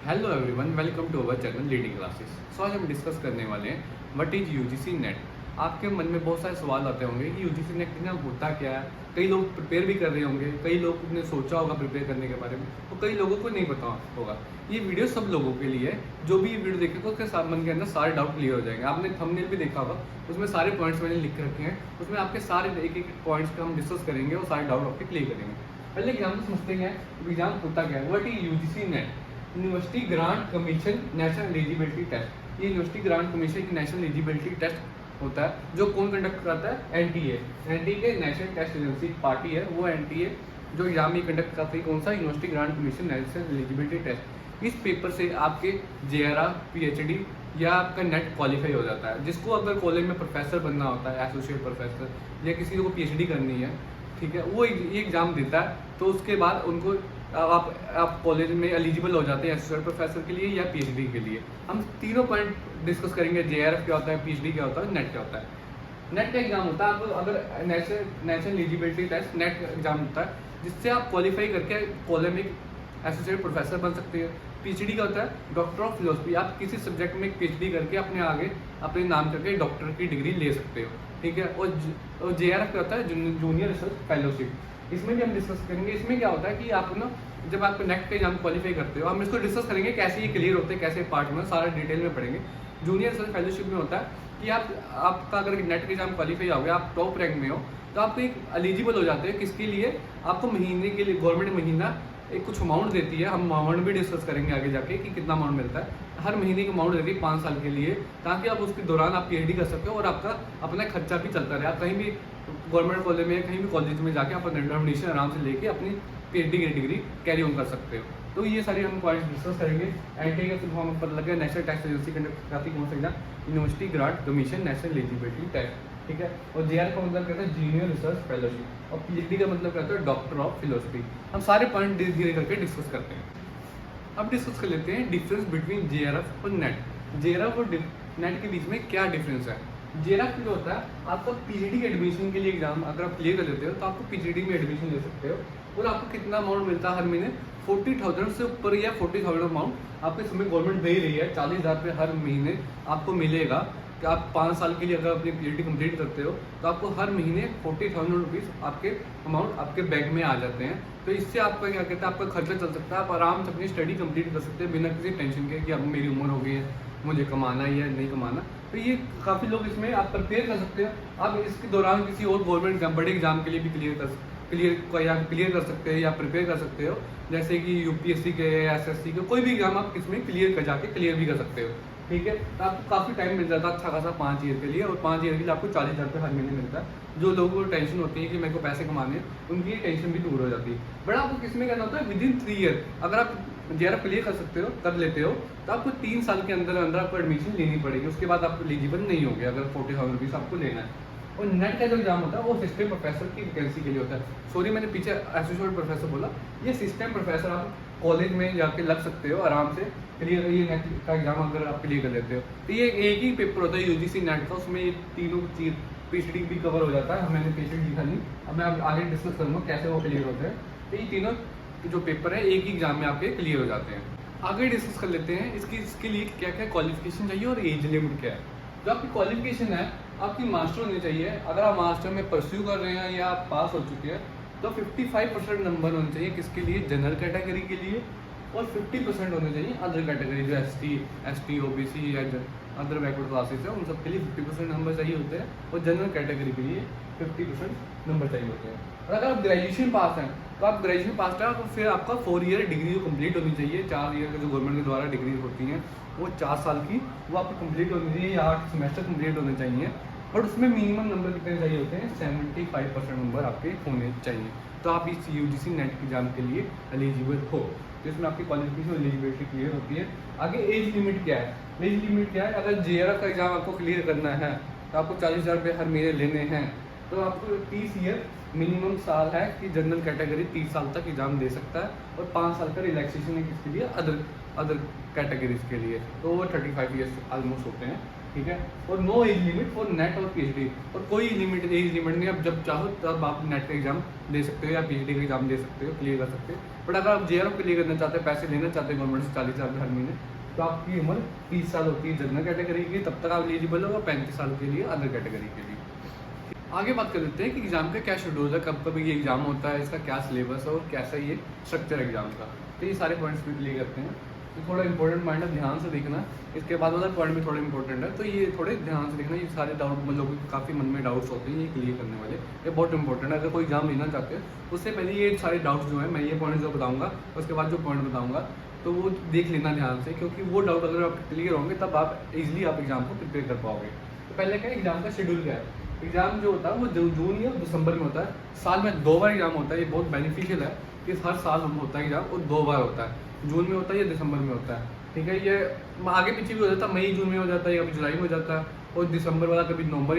Hello everyone, welcome to our channel leading classes. So आज हम discuss करने वाले हैं व्हाट इज यूजीसी नेट। आपके मन में बहुत सारे सवाल आते होंगे कि यूजीसी नेट ना होता क्या है। कई लोग प्रिपेयर भी कर रहे होंगे, कई लोग ने सोचा होगा प्रिपेयर करने के बारे में, तो कई लोगों को नहीं पता होगा। ये वीडियो सब लोगों के लिए है। जो भी ये वीडियो देखेगा उसके साथ मन के अंदर सारे डाउट क्लियर हो जाएंगे। आपने थंबनेल भी देखा होगा, उसमें सारे पॉइंट्स मैंने लिख रखे हैं। उसमें आपके सारे एक एक पॉइंट्स का हम डिस्कस करेंगे और सारे डाउट आपके क्लियर करेंगे। पहले एग्जाम समझते हैं, एग्जाम होता क्या है। What is UGC NET? University Grant Commission National Eligibility Test. ये यूनिवर्सिटी ग्रांट कमीशन की नेशनल एलिजिबिलिटी टेस्ट होता है, जो कौन कंडक्ट कराता है? NTA. NTA national test agency party है, वो एनटीए जो एग्जाम ये कंडक्ट करती है। कौन सा? University Grant Commission National Eligibility Test. इस पेपर से आपके जेआरएफ, पीएचडी या आपका नेट क्वालिफाई हो जाता है। जिसको अगर कॉलेज में प्रोफेसर बनना होता है, एसोसिएट प्रोफेसर, या किसी को पीएचडी करनी है, ठीक है, वो ये एग्जाम देता है। तो उसके बाद उनको आप कॉलेज में एलिजिबल हो जाते हैं एसोसिएट प्रोफेसर के लिए या पीएचडी के लिए। हम तीनों पॉइंट डिस्कस करेंगे। जेआरएफ क्या होता है, पीएचडी क्या होता है, नेट क्या होता है। नेट का एग्जाम होता है, आपको अगर National Eligibility Test NET exam होता है, जिससे आप क्वालिफाई करके कॉलेज में एसोसिएट प्रोफेसर बन सकते हैं। पीएचडी का होता है डॉक्टर ऑफ फिलोसफी। आप किसी सब्जेक्ट में पीएचडी करके अपने आगे अपने नाम करके डॉक्टर की डिग्री ले सकते हो, ठीक है। और जेआरएफ क्या होता है? Junior research fellowship. इसमें भी हम डिस्कस करेंगे। इसमें क्या होता है कि आप ना जब आप नेट का एग्जाम क्वालिफाई करते हो, हम इसको डिस्कस करेंगे कैसे ये क्लियर होते हैं, कैसे पार्ट में सारा डिटेल में पढ़ेंगे। जूनियर रिसर्च फेलोशिप में होता है कि आपका अगर नेट का एग्जाम क्वालिफाई हो गया, आप टॉप रैंक में हो, तो आप एक एलिजिबल हो जाते हैं। किसके लिए? आपको महीने के लिए गवर्नमेंट महीना एक कुछ अमाउंट देती है। हम अमाउंट भी डिस्कस करेंगे आगे जाके कि कितना अमाउंट मिलता है। हर महीने की अमाउंट देती है 5 साल के लिए, ताकि आप उसके दौरान आप पीएचडी कर सकते हो और आपका अपना खर्चा भी चलता रहे। आप कहीं भी गवर्नमेंट कॉलेज में, कहीं भी कॉलेज में जाके आप एडमिशन आराम से लेके अपनी पीएचडी की डिग्री कैरी ऑन कर सकते हो। तो ये सारी हम पॉइंट्स डिस्कस करेंगे। एनटीए का फुल फॉर्म पता लग गया, नेशनल टेस्ट एजेंसी कंडक्ट करती कौन सा exam? University Grant Commission National Eligibility Test, ठीक है। और जेआर का मतलब कहता है जूनियर रिसर्च फेलोशिप, और पीएचडी का मतलब कहता है डॉक्टर ऑफ फिलोसफी। हम सारे पॉइंट धीरे धीरे करके डिस्कस करते हैं। अब डिस्कस कर लेते हैं डिफरेंस बिटवीन जेआरएफ और नेट। जेआरएफ और नेट के बीच में क्या डिफरेंस है? जेआरएफ जो होता है, आपका पीएचडी के एडमिशन के लिए एग्जाम अगर आप क्लियर कर लेते हो तो आपको पीएचडी में एडमिशन ले सकते हो। और आपको कितना अमाउंट मिलता है हर महीने? 40,000 से ऊपर या 40,000 अमाउंट आपके समय गवर्नमेंट दे रही है। 40,000 रुपये हर महीने आपको मिलेगा कि आप 5 साल के लिए अगर अपनी पीएचडी कंप्लीट करते हो तो आपको हर महीने 40,000 रुपीज़ आपके अमाउंट आपके बैंक में आ जाते हैं। तो इससे आपका क्या कहते हैं, आपका खर्चा चल सकता है। आप आराम से अपनी स्टडी कंप्लीट कर सकते हैं बिना किसी टेंशन के कि अब मेरी उम्र हो गई है, मुझे कमाना ही है नहीं कमाना। तो ये काफ़ी लोग इसमें आप प्रिपेयर कर सकते हो। आप इसके दौरान किसी और गवर्नमेंट एग्जाम, बड़े एग्जाम के लिए भी क्लियर कर सकते हैं या प्रिपेयर कर सकते हो। जैसे कि यूपीएससी के, एसएससी के, कोई भी एग्जाम आप इसमें जाके क्लियर भी कर सकते हो, ठीक है। तो आपको काफ़ी टाइम मिल जाता है अच्छा खासा 5 ईयर के लिए। और 5 ईयर के लिए आपको 40,000 रुपये हर महीने मिलता है। जो लोगों को टेंशन होती है कि मेरे को पैसे कमाने, उनकी टेंशन भी दूर हो जाती है। बट आपको किसमें करना होता है? विदिन 3 ईयर अगर आप जेआरएफ क्लियर कर लेते हो तो आपको 3 साल के अंदर अंदर आपको एडमिशन लेनी पड़ेगी। उसके बाद आप एलिजिबल नहीं होंगे अगर 40,000 रुपीज़ आपको लेना है। और नेट का जो एग्जाम होता है वो असिस्टेंट प्रोफेसर की वैकेंसी के लिए होता है। सॉरी, मैंने पीछे एसोसिएट प्रोफेसर बोला, ये असिस्टेंट प्रोफेसर आप कॉलेज में जाके लग सकते हो आराम से क्लियर। ये नेट का एग्जाम अगर आप क्लियर कर लेते हो तो ये एक ही पेपर होता है यूजीसी नेट का। उसमें ये तीनों चीज पीएचडी भी कवर हो जाता है। मैंने पीएचडी लिखा नहीं, अब मैं आगे डिस्कस करूँगा कैसे वो क्लियर होते हैं। तो ये तीनों जो पेपर है एक ही एग्जाम में आपके क्लियर हो जाते हैं। आगे डिस्कस कर लेते हैं इसके लिए क्या क्या क्वालिफिकेशन चाहिए और एज लिमिट क्या है। जो आपकी क्वालिफिकेशन है, आपकी मास्टर होनी चाहिए। अगर आप मास्टर में परस्यू कर रहे हैं या आप पास हो चुके हैं तो 55% नंबर होने चाहिए। किसके लिए? जनरल कैटेगरी के लिए। और 50% होने चाहिए अदर कैटेगरी, जो एसटी ओबीसी या अदर बैकवर्ड क्लासेस है, उन सब के लिए 50% नंबर चाहिए होते हैं। और जनरल कैटेगरी के लिए 50% नंबर चाहिए होते हैं। और अगर आप ग्रेजुएशन पास हैं तो आप ग्रेजुएशन पास है तो फिर आपका 4 ईयर डिग्री जो कंप्लीट होनी चाहिए। 4 ईयर का जो गवर्नमेंट के द्वारा डिग्री होती हैं वो 4 साल की, वो आपको कंप्लीट होनी चाहिए या 8 सेमेस्टर कंप्लीट होने चाहिए। बट उसमें मिनिमम नंबर कितने चाहिए होते हैं? 75% नंबर आपके होने चाहिए। तो आप इस यूजीसी नेट एग्जाम के लिए एलिजिबल हो। तो इसमें आपकी क्वालिफिकेशन एलिजिबिलिटी क्लियर होती है। आगे एज लिमिट क्या है? एज लिमिट क्या है? अगर जेआरएफ का एग्जाम आपको क्लियर करना है तो आपको 40,000 रुपये हर महीने लेने हैं। तो आपको 30 ईयर मिनिमम साल है कि जनरल कैटेगरी 30 साल तक एग्जाम दे सकता है। और 5 साल का रिलैक्सेशन है किसके लिए? अदर कैटेगरीज के लिए। तो वो 35 ईयर्स ऑलमोस्ट होते हैं, ठीक है। और no age limit for NET और पीएचडी, और कोई एज लिमिट नहीं, आप जब चाहो तब आप नेट का एग्जाम दे सकते हो या पीएचडी का एग्जाम दे सकते हो, क्लियर कर सकते हो। बट अगर आप जेआरएफ क्लियर करना चाहते हैं, पैसे लेना चाहते हैं गवर्नमेंट से 40,000 हर महीने, तो आपकी उम्र 30 साल होती है जनरल कैटेगरी की, तब तक आप एलिजिबल हो, 35 साल के लिए अदर कैटेगरी के लिए। आगे बात कर लेते हैं कि एग्जाम का क्या शेड्यूल है, कब कब ये एग्जाम होता है, इसका क्या सिलेबस है और कैसा ये स्ट्रक्चर एग्जाम का। तो ये सारे पॉइंट्स भी क्लियर करते हैं। तो थोड़ा इंपॉर्टेंट पॉइंट है, ध्यान से देखना। इसके बाद वाला पॉइंट भी थोड़ा इंपॉर्टेंट है, तो ये थोड़े ध्यान से देखना। ये सारे डाउट मतलब काफ़ी मन में डाउट्स होते हैं, ये क्लियर करने वाले ये बहुत इंपॉर्टेंट है। अगर कोई एग्जाम लेना चाहते हैं उससे पहले ये सारे डाउट्स जो है, मैं ये पॉइंट जो बताऊँगा उसके बाद जो पॉइंट बताऊँगा तो वो देख लेना ध्यान से, क्योंकि वो डाउट अगर आप क्लियर होंगे तब आप इजीली आप एग्जाम को प्रिपेयर कर पाओगे। तो पहले क्या एग्जाम का शेड्यूल क्या है। एग्जाम जो होता है वो जून या दिसंबर में होता है, साल में 2 बार एग्जाम होता है। ये बहुत बेनिफिशियल है कि हर साल होता है एग्जाम, और 2 बार होता है, जून में होता है या दिसंबर में होता है, ठीक है। ये आगे पीछे भी हो जाता है, मई जून में हो जाता है या कभी जुलाई में हो जाता है, और दिसंबर वाला कभी नवंबर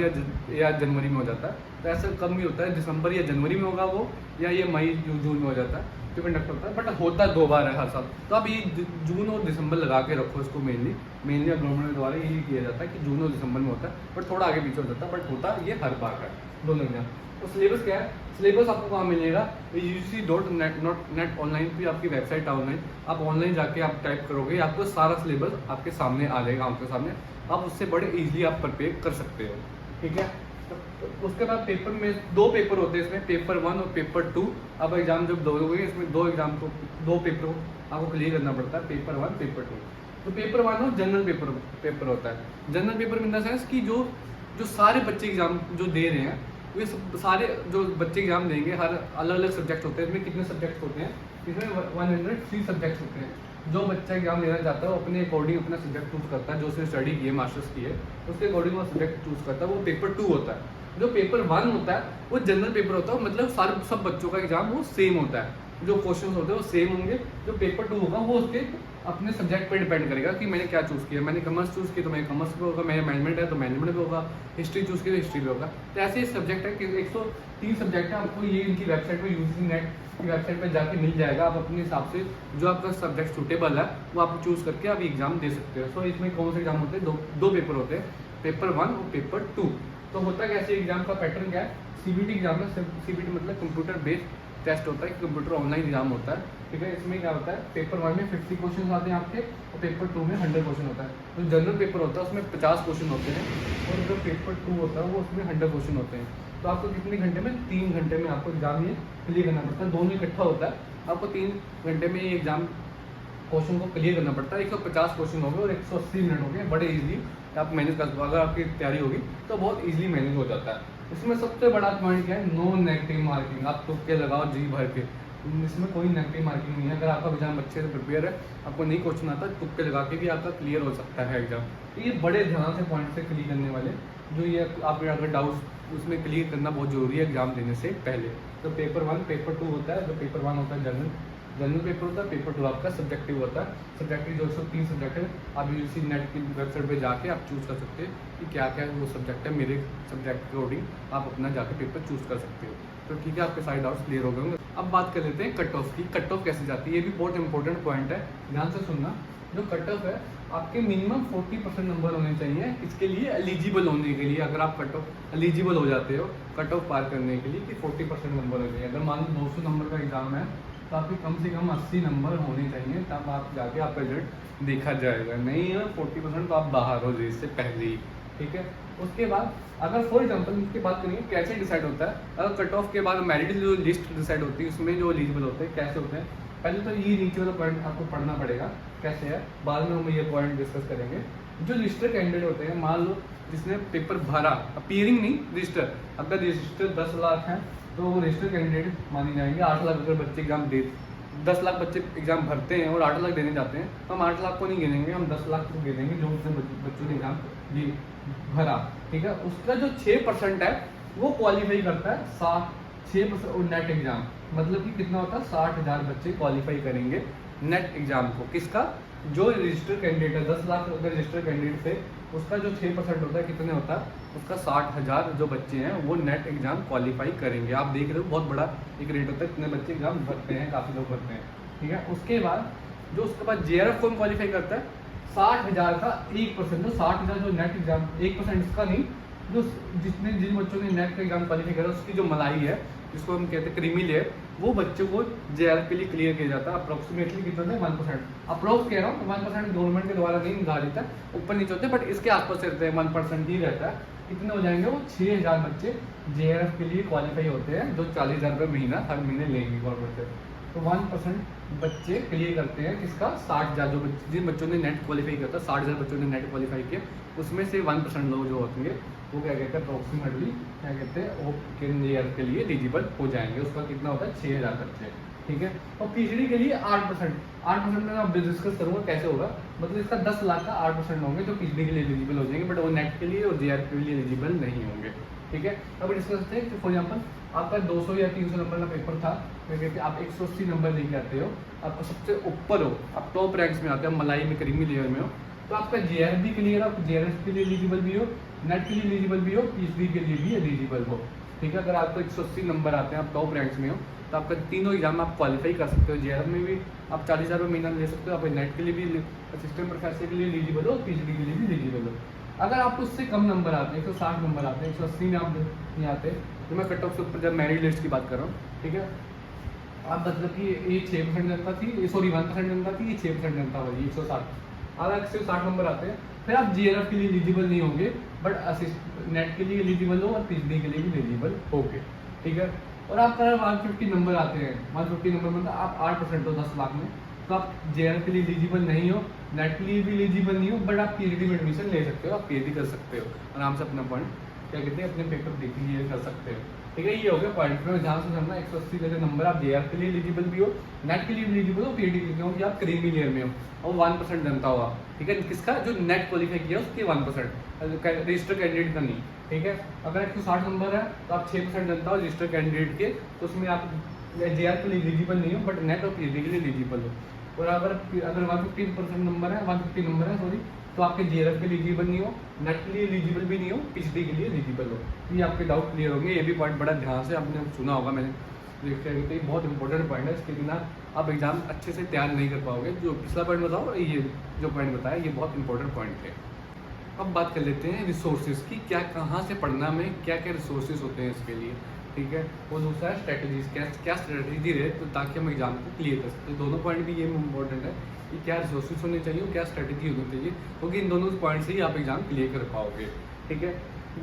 या जनवरी में हो जाता है। तो ऐसा कम भी होता है, दिसंबर या जनवरी में होगा वो, या ये मई जून में हो जाता है, कंडक्ट होता है। बट होता 2 बार है हर साल। तो आप ये जून और दिसंबर लगा के रखो इसको, मेनली गवर्नमेंट द्वारा यही किया जाता है कि जून और दिसंबर में होता है, बट थोड़ा आगे पीछे हो जाता है, बट होता ये हर बार है दोनों एग्जाम। तो सिलेबस क्या है, सिलेबस आपको कहाँ मिलेगा, UGC.net ऑनलाइन भी आपकी वेबसाइट ऑनलाइन, आप ऑनलाइन जाके आप टाइप करोगे, आपको सारा सिलेबस आपके सामने आ जाएगा, आपके सामने, आप उससे बड़े ईजिली आप प्रिपेयर कर सकते हो, ठीक है। तो उसके बाद पेपर में 2 पेपर होते हैं इसमें, पेपर 1 और पेपर 2। अब एग्जाम जब दोगे इसमें 2 एग्जाम को 2 पेपर को आपको क्लियर करना पड़ता है, पेपर 1 पेपर 2। तो पेपर 1 और जनरल पेपर होता है। General paper in the sense कि जो सारे बच्चे एग्जाम जो दे रहे हैं, वे सारे जो बच्चे एग्जाम देंगे, हर अलग अलग सब्जेक्ट होते हैं। इसमें कितने सब्जेक्ट होते हैं, इसमें 103 सब्जेक्ट होते हैं। जो बच्चा एग्जाम देना चाहता है वो अपने अकॉर्डिंग अपना सब्जेक्ट चूज करता है, जो उसने स्टडी की है, मास्टर्स की है, उसके अकॉर्डिंग वो सब्जेक्ट चूज करता है। वो पेपर 2 होता है। जो पेपर 1 होता है वो जनरल पेपर होता है, मतलब सारे सब बच्चों का एग्जाम वो सेम होता है, जो क्वेश्चन होते हैं वो सेम होंगे। जो पेपर 2 होगा वो उसके अपने सब्जेक्ट पर डिपेंड करेगा कि मैंने क्या चूज़ किया। मैंने कॉमर्स चूज़ किया तो मैं कॉमर्स पे होगा, मेरा मैनेजमेंट है तो मैनेजमेंट पे होगा, हिस्ट्री चूज़ की तो हिस्ट्री पे होगा। तो ऐसे सब्जेक्ट है कि 103 सब्जेक्ट है। आपको ये इनकी वेबसाइट पर UGC नेट की वेबसाइट पर जाके मिल जाएगा। आप अपने हिसाब से जो आपका सब्जेक्ट सूटेबल है वो आप चूज़ करके आप एग्जाम दे सकते हो। सो इसमें कौन से एग्जाम होते हैं, दो पेपर होते हैं, पेपर 1 और पेपर 2। तो होता कैसे एग्जाम का पैटर्न क्या है, CBT एग्जाम है। CBT मतलब कंप्यूटर बेस्ड टेस्ट होता है, कंप्यूटर ऑनलाइन एग्जाम होता है, ठीक है। इसमें क्या होता है, पेपर 1 में 50 क्वेश्चन आते हैं आपके, और पेपर 2 में 100 क्वेश्चन होता है। तो जनरल पेपर होता है उसमें 50 क्वेश्चन होते हैं, और जो पेपर 2 होता है वो उसमें 100 क्वेश्चन होते हैं। तो आपको कितने घंटे में, 3 घंटे में आपको एग्जाम ये क्लियर करना पड़ता है। दोनों इकट्ठा होता है, आपको 3 घंटे में ये एग्जाम क्वेश्चन को क्लियर करना पड़ता है। 150 क्वेश्चन हो गए और 180 मिनट हो गए, बड़े इजीली आप मैनेज कर सकते हो। अगर आपकी तैयारी होगी तो बहुत इजीली मैनेज हो जाता है। इसमें सबसे बड़ा पॉइंट क्या है, नो नेगेटिव मार्किंग। आप तुक्के लगाओ जी भर के, इसमें कोई नेगेटिव मार्किंग नहीं है। अगर आपका एग्जाम अच्छे से प्रिपेयर है, आपको नहीं क्वेश्चन आता, तुक्के लगा के भी आपका क्लियर हो सकता है एग्जाम। तो ये बड़े ध्यान से पॉइंट से क्लियर करने वाले, जो ये आप अगर डाउट्स उसमें क्लियर करना बहुत जरूरी है एग्जाम देने से पहले। तो पेपर 1 पेपर 2 होता है। जो पेपर 1 होता है जनरल पेपर होता है, पेपर 2 आपका सब्जेक्टिव होता है। सब्जेक्टिव जो 103 सब्जेक्ट है, आप UGC नेट की वेबसाइट पे जाके आप चूज़ कर सकते हैं कि क्या क्या वो सब्जेक्ट है। मेरे सब्जेक्ट के अकॉर्डिंग आप अपना जाके पेपर चूज़ कर सकते हो। तो ठीक है, आपके सारे डाउट्स क्लियर हो गए होंगे। अब बात कर लेते हैं कट ऑफ की। कट ऑफ कैसे जाती है, ये भी बहुत इंपॉर्टेंट पॉइंट है, ध्यान से सुनना। जो कट ऑफ है, आपके मिनिमम 40% नंबर होने चाहिए इसके लिए एलिजिबल होने के लिए। अगर आप कट ऑफ एलिजिबल हो जाते हो कट ऑफ पार करने के लिए, कि 40% नंबर होने चाहिए। अगर मान लो 200 नंबर का एग्जाम है तो आपके कम से कम 80 नंबर होने चाहिए, तब आप जाके आपका रिजल्ट देखा जाएगा। नहीं है 40% तो आप बाहर हो रेस से पहले ही, ठीक है। उसके बाद अगर फॉर एग्जांपल इसकी बात करेंगे कैसे डिसाइड होता है, अगर कट ऑफ के बाद मेरिट जो लिस्ट डिसाइड होती है उसमें जो एलिजिबल होते हैं कैसे होते हैं, पहले तो ये नीचे वाला पॉइंट आपको पढ़ना पड़ेगा कैसे है, बाद में हम ये पॉइंट डिस्कस करेंगे। जो रजिस्टर कैंडिडेट होते हैं, मान लो जिसने पेपर भरा, अपीयरिंग नहीं रजिस्टर, अगर रजिस्टर 10 लाख है तो वो रजिस्टर कैंडिडेट माने जाएंगे। 8 लाख अगर बच्चे एग्जाम दे, 10 लाख बच्चे एग्जाम भरते हैं और 8 लाख देने जाते हैं, तो हम 8 लाख को नहीं गिनेंगे, हम 10 लाख को गिनेंगे जो उसने बच्चों ने एग्जाम भरा, ठीक है। उसका जो 6% है वो क्वालिफाई करता है 6% नेट एग्जाम, मतलब कि कितना होता है, 60,000 बच्चे क्वालिफाई करेंगे नेट एग्जाम को। किसका, जो रजिस्टर कैंडिडेट है, 10 लाख अगर रजिस्टर कैंडिडेट थे, उसका जो 6% होता है कितने होता है, उसका 60,000 जो बच्चे हैं वो नेट एग्जाम क्वालिफाई करेंगे। आप देख रहे हो बहुत बड़ा एक रेट होता है, कितने बच्चे एग्जाम भरते हैं, काफ़ी लोग भरते हैं, ठीक है। उसके बाद जो उसके बाद JRF कौन क्वालिफाई करता है, 60,000 का 1%, जो 60,000 जो नेट एग्जाम 1% इसका नहीं, जो जिन बच्चों ने नेट का एग्जाम क्वालिफाई करा उसकी जो मलाई है, जिसको हम कहते हैं क्रीमी लेयर, वो बच्चों को जेआरएफ के लिए क्लियर किया जाता है। अप्रोक्सीमेटली कितना है 1%, अप्रोक्स कह रहा हूँ, 1% गवर्नमेंट के द्वारा नहीं निर्धारित है, ऊपर नीचे होते हैं, बट इसके आसपास रहते हैं, 1% ही रहता है। कितने हो जाएंगे वो 6,000 बच्चे जेआरएफ के लिए क्वालिफाई होते हैं, जो 40,000 रुपये महीना हर महीने लेंगे गवर्नमेंट से। तो 1% बच्चे क्लियर करते हैं किसका, 60,000 जो जिन बच्चों ने नेट क्वालिफाई किया था, 60,000 बच्चों ने नेट क्वालिफाई किया, उसमें से 1% लोग जो होंगे वो क्या कहते हैं अप्रोक्सीमेटली क्या कहते हैं वो जेआरएफ के लिए एलिजिबल हो जाएंगे। उसका कितना होता है 6,000 बच्चे, ठीक है। और पीएचडी के लिए 8% में मैं डिस्कस करूंगा कैसे होगा, मतलब इसका 10 लाख का 8% होंगे जो पीएचडी के लिए एलिजिबल हो जाएंगे, बट वो नेट के लिए और जेआरएफ के लिए एलिजिबल नहीं होंगे, ठीक है। अब डिस्कस करते हैं कि फॉर एग्जाम्पल आपका 200 या 300 नंबर का पेपर था, क्या कहते हैं आप 180 नंबर लेके आते हो, आपको सबसे ऊपर हो, आप टॉप रैंक्स में आते हो, मलाई में क्रीमी लेयर में हो, तो आपका जेआरएफ भी क्लियर, आप जेआरएफ के लिए एलिजिबल भी हो, नेट के लिए एलिजिबल भी हो, पीएचडी के लिए भी एलिजिबल हो, ठीक है। अगर आपको 180 नंबर आते हैं, आप टॉप रैंक्स में हो, तो आपका तीनों एग्जाम आप क्वालिफाई कर सकते हो। जेआरएफ में भी आप 40,000 रुपये महीना ले सकते हो, आप नेट के लिए भी, असिस्टेंट प्रोफेसर के लिए एलिजिबल हो, पीएचडी के लिए भी एलिजिबल हो। अगर आपको उससे कम नंबर आते हैं, 160 नंबर आते हैं, 180 में आप नहीं आते, तो मैं कट ऑफ से ऊपर जब मेरिट लिस्ट की बात कर रहा हूँ, ठीक है, आप मतलब कि ये 6% जनता थी, सॉरी 1% जनता थी, ये 6% जनता होगी 160। अगर 160 नंबर आते हैं, फिर आप जेआरएफ के लिए एलिजिबल नहीं होंगे, बट नेट के लिए एलिजिबल हो और पीएचडी के लिए भी एलिजिबल होंगे, ठीक है। और आपका 150 नंबर आते हैं, 150 नंबर मतलब आप 8% हो 10 लाख में, तो आप जेआरएफ के लिए एलिजिबल नहीं हो, नेट के लिए भी एलिजिबल नहीं हो, बट आप पीएचडी में एडमिशन ले सकते हो, आप पीएचडी कर सकते हो आराम से, अपना पॉइंट क्या कहते हैं अपने पेपर क्लियर कर सकते हो, ठीक है। ये हो गया पॉइंट में ध्यान से समझना, 180 जैसे नंबर आप जेआरएफ के लिए एलिजिबल भी हो, नेट के लिए भी एलिजिबल हो, पीएचडी के लिए हो, आप क्रीमी लेयर में हो, और 1% जनता हो आप, ठीक है, किसका जो नेट क्वालिफाई किया उसके 1%, रजिस्टर कैंडिडेट का नहीं, ठीक है। अगर 160 नंबर है तो आप 6% जनता हो रजिस्टर कैंडिडेट के, तो उसमें आप जेआरएफ के लिए एलिजिबल नहीं हो, बट नेट और पीएचडी के लिए एलिजिबल हो। और अगर 150% नंबर है, 150 नंबर है सॉरी, तो आपके जेआरएफ के लिए एलिजिबल नहीं हो, नेट के लिए एलिजिबल भी नहीं हो, पीएचडी के लिए एलिजिबल हो। ये आपके डाउट क्लियर होंगे, ये भी पॉइंट बड़ा ध्यान से आपने सुना होगा, मैंने देखा है, तो ये बहुत इंपॉर्टेंट पॉइंट है, इसके बिना आप एग्जाम अच्छे से तैयार नहीं कर पाओगे। जो पिछला पॉइंट बताओ, ये जो पॉइंट बताया ये बहुत इंपॉर्टेंट पॉइंट है। अब बात कर लेते हैं रिसोर्सेज की, क्या कहाँ से पढ़ना में क्या क्या रिसोर्सेज होते हैं इसके लिए, ठीक है। और दूसरा है स्ट्रेटजीज, क्या स्ट्रेटजी रहे तो ताकि हम एग्जाम को क्लियर कर सकते हैं। दोनों पॉइंट भी ये इंपॉर्टेंट है कि क्या रिसोर्सेज होने चाहिए और क्या स्ट्रेटजी होनी चाहिए, क्योंकि इन दोनों पॉइंट से ही आप एग्जाम क्लियर कर पाओगे, ठीक है।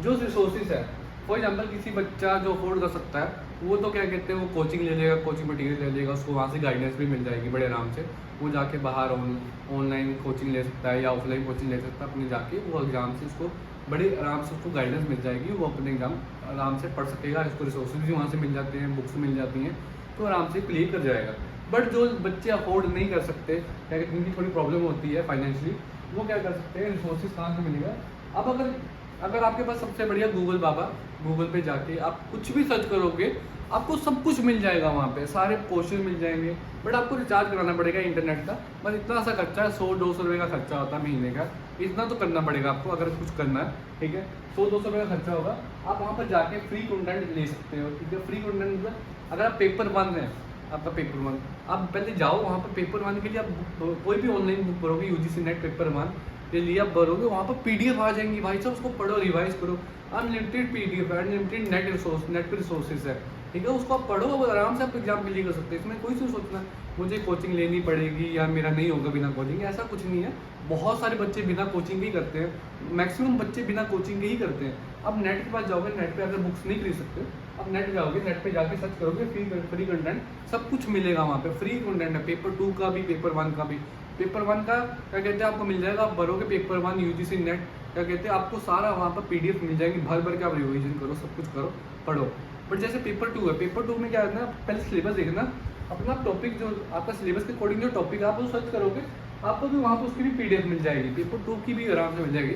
जो रिसोर्सेज है, फॉर एग्जाम्पल किसी बच्चा जो अफोर्ड कर सकता है वो तो क्या कहते हैं वो कोचिंग ले लेगा, कोचिंग मटीरियल ले लेगा, उसको वहाँ से गाइडेंस भी मिल जाएगी बड़े आराम से, वो जाके बाहर ऑनलाइन कोचिंग ले सकता है या ऑफलाइन कोचिंग ले सकता है, अपने जाके वो एग्जाम से उसको बड़े आराम से उसको गाइडेंस मिल जाएगी, वो अपने एग्जाम आराम से पढ़ सकेगा, इसको रिसोर्सेज भी वहाँ से मिल जाते हैं, बुक्स मिल जाती हैं, तो आराम से क्लियर कर जाएगा। बट जो बच्चे अफोर्ड नहीं कर सकते, क्या कहते हैं उनकी थोड़ी प्रॉब्लम होती है फाइनेंशियली, वो क्या कर सकते हैं, रिसोर्सेज कहाँ से मिलेगा। अब अगर आपके पास सबसे बढ़िया गूगल बाबा, गूगल पे जाके आप कुछ भी सर्च करोगे आपको सब कुछ मिल जाएगा, वहाँ पे सारे क्वेश्चन मिल जाएंगे, बट आपको रिचार्ज कराना पड़ेगा इंटरनेट का, बस इतना सा खर्चा है, 100-200 रुपये का खर्चा होता है महीने का, इतना तो करना पड़ेगा आपको अगर कुछ करना है, ठीक है। 100-200 रुपये का खर्चा होगा, आप वहाँ पर जाके फ्री कंटेंट ले सकते हो, ठीक है। फ्री कंटेंट मतलब अगर आप पेपर 1 है आपका पेपर 1, आप पहले जाओ वहाँ पर पेपर 1 के लिए आप कोई भी ऑनलाइन बुक भरोगे, यूजीसी नेट पेपर 1 के लिए आप भरोगे, वहाँ पर पीडीएफ आ जाएंगी भाई साहब, उसको पढ़ो, रिवाइज करो, अनलिमिटेड पीडीएफ है, अनलिमिटेड नेट पे रिसोर्सेज है, ठीक है। उसको आप पढ़ो, वो आराम से आप एग्जाम क्लियर कर सकते हैं, इसमें कोई नहीं सोचना मुझे कोचिंग लेनी पड़ेगी या मेरा नहीं होगा बिना कोचिंग, ऐसा कुछ नहीं है। बहुत सारे बच्चे बिना कोचिंग के ही करते हैं, मैक्सिमम बच्चे बिना कोचिंग के ही करते हैं। अब नेट के पास जाओगे, नेट पे अगर बुक्स नहीं खरीद सकते, अब नेट जाओगे, नेट पे जाके सर्च करोगे, फ्री कंटेंट सब कुछ मिलेगा वहाँ पे, फ्री कंटेंट है, पेपर 2 का भी, पेपर 1 का भी। पेपर 1 का क्या कहते हैं आपको मिल जाएगा, आप भरोगे पेपर 1 यूजीसी नेट, क्या कहते हैं आपको सारा वहाँ पर पीडीएफ मिल जाएगी, भर के आप रिविजन करो, सब कुछ करो, पढ़ो। बट जैसे पेपर 2 है, पेपर 2 में क्या करना है, पहले सिलेबस देखना, अपना टॉपिक जो आपका सिलेबस के अकॉर्डिंग जो टॉपिक है आप वो सर्च करोगे, आपको भी वहाँ पर उसकी भी पीडीएफ मिल जाएगी, पेपर 2 की भी आराम से मिल जाएगी।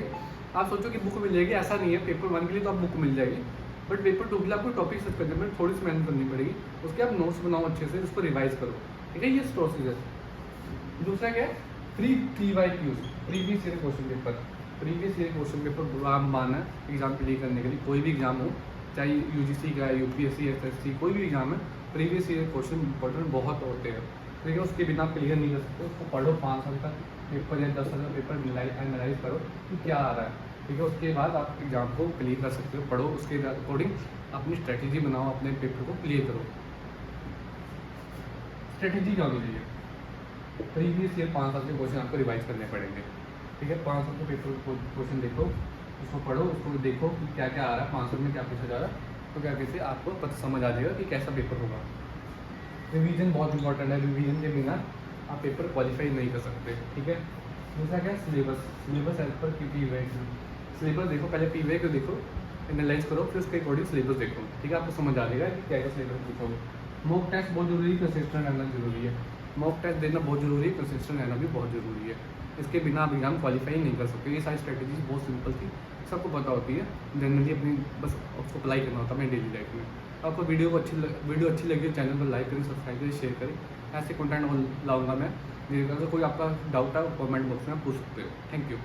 आप सोचो कि बुक मिल जाएगी, ऐसा नहीं है, पेपर 1 के लिए तो आप बुक मिल जाएगी, बट पेपर 2 के लिए आपको टॉपिक सर्च करने में थोड़ी सी मेहनत करनी पड़ेगी, उसके आप नोट्स बनाओ अच्छे से, उसको रिवाइज करो, ठीक है। ये प्रोसेस है। दूसरा क्या है, free PYQs, previous year question paper. Previous year question paper आप माना एग्जाम क्लियर करने के लिए, कोई भी एग्जाम हो, चाहे यूजीसी का, यूपीएससी, एसएससी, कोई भी एग्जाम है, प्रीवियस ईयर क्वेश्चन इंपॉर्टेंट बहुत होते हैं, ठीक है। उसके बिना आप क्लियर नहीं कर सकते, उसको पढ़ो 5 साल तक, पेपर या 10,000 पेपर एनालाइज करो कि क्या आ रहा है, ठीक है। उसके बाद आप एग्ज़ाम को क्लियर कर सकते हो, पढ़ो, उसके अकॉर्डिंग अपनी स्ट्रेटेजी बनाओ, अपने पेपर को क्लियर करो। स्ट्रेटेजी क्या होनी चाहिए? प्रीवियस ईयर 5 साल के क्वेश्चन आपको रिवाइज करने पड़ेंगे, ठीक है। 5 साल के पेपर क्वेश्चन देखो, उसको पढ़ो, उसको देखो कि क्या क्या आ रहा है, 5 साल में क्या पूछा जा रहा है, तो क्या कहते हैं आपको पता समझ आ जाएगा कि कैसा पेपर होगा। रिवीजन बहुत इंपॉर्टेंट है, रिवीजन के बिना आप पेपर क्वालिफाई नहीं कर सकते, ठीक है। दूसरा क्या है? Syllabus as per पीवे। सिलेबस देखो, पहले पीवे को देखो, एनालाइज करो, फिर उसके अकॉर्डिंग सिलेबस देखो, ठीक है। आपको समझ आ जाएगा कि क्या क्या सिलेबस पूछोगे। मॉक टेस्ट बहुत जरूरी है, कंसिस्टेंट रहना जरूरी है। मॉक टेस्ट देना बहुत जरूरी है, कंसिस्टेंट रहना भी बहुत जरूरी है। इसके बिना आप एग्जाम क्वालिफाई नहीं कर सकते। ये सारी स्ट्रेटेजीज बहुत सिंपल थी, सबको पता होती है, जनरली अपनी बस उसको अप्लाई करना होता है अपनी डेली लाइफ में। आपको वीडियो अच्छी लगी तो चैनल पर लाइक करें, सब्सक्राइब करें, शेयर करें। ऐसे कंटेंट लाऊंगा मैं। मेरे अगर कोई आपका डाउट है कमेंट बॉक्स में आप पूछ सकते हो। Thank you.